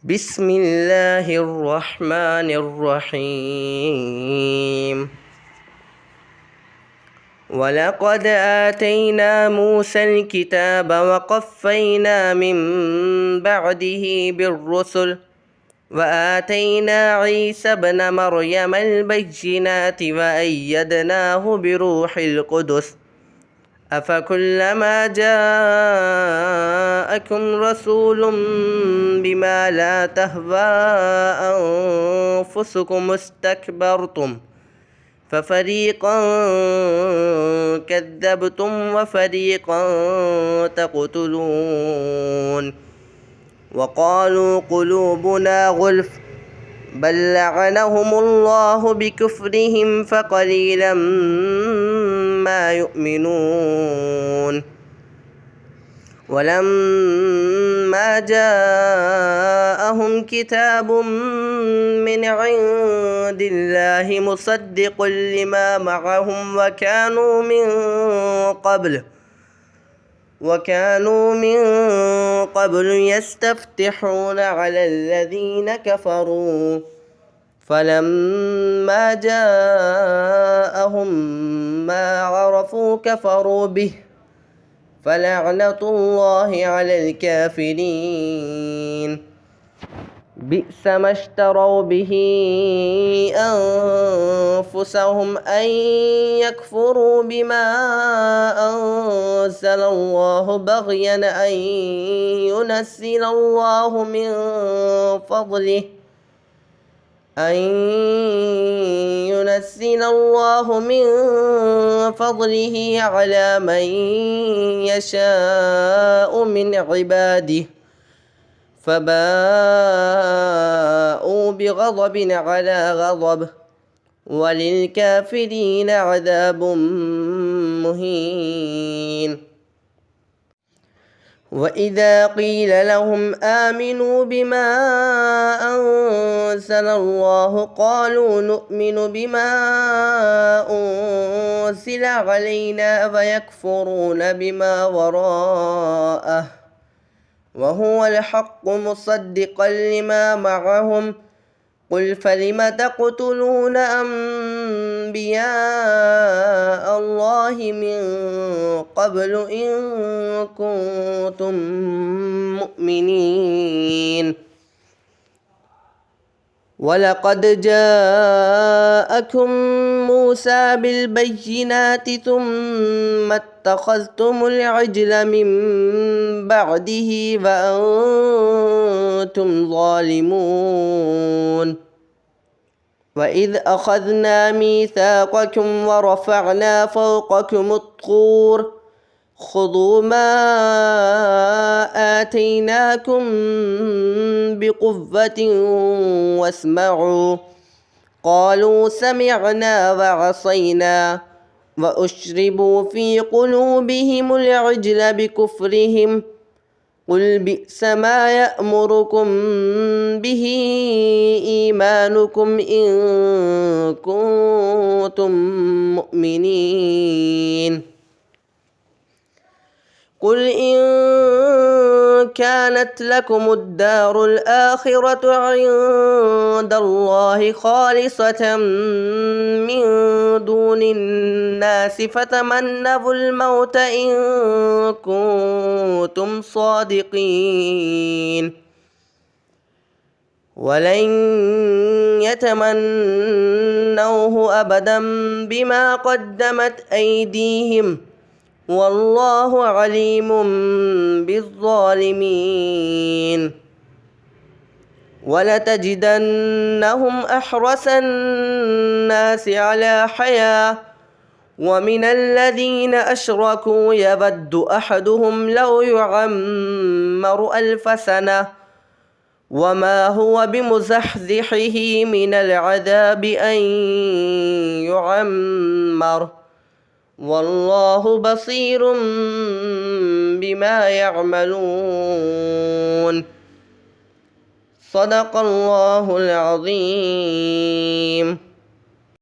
بسم الله الرحمن الرحيم. ولقد آتينا موسى الكتاب وقفينا من بعده بالرسل وآتينا عيسى ابن مريم البينات وأيدناه بروح القدس أفكلما جاءكم رسول بما لا تهوى أنفسكم استكبرتم ففريقا كذبتم وفريقا تقتلون وقالوا قلوبنا غلف بل لعنهم الله بكفرهم فقليلا ما يؤمنون ولما جاءهم كتاب من عند الله مصدق لما معهم وكانوا من قبل يستفتحون على الذين كفروا فلما جاءهم ما عرفوا كفروا به فلعنة الله على الكافرين. بئس ما اشتروا به أنفسهم أن يكفروا بما أنزل الله بغيا أن ينزل الله من فضله على من يشاء من عباده فباءوا بغضب على غضب وللكافرين عذاب مهين. وإذا قيل لهم آمنوا بما أنزل الله قالوا نؤمن بما أنزل علينا ويكفرون بما وراءه وهو الحق مصدقا لما معهم قل فلم تقتلون أنبياء الله من قبل إن كنتم مؤمنين. ولقد جاءكم موسى بالبينات ثم اتخذتم العجل من بعده وأنتم ظالمون. وإذ أخذنا ميثاقكم ورفعنا فوقكم الطور خذوا ما آتيناكم بقوة واسمعوا قالوا سمعنا وعصينا وأشربوا في قلوبهم العجل بكفرهم قل بئس ما يأمركم به إيمانكم إن كنتم مؤمنين. قل إن كانت لكم الدار الآخرة عند الله خالصة من دون الناس فتمنوا الموت إن كنتم صادقين ولن يتمنوه أبدا بما قدمت أيديهم والله عليم بالظالمين. ولتجدنهم أحرص الناس على حياة ومن الذين أشركوا يود أحدهم لو يعمر 1000 سنة وما هو بمزحزحه من العذاب أن يعمر والله بصير بما يعملون. صدق الله العظيم.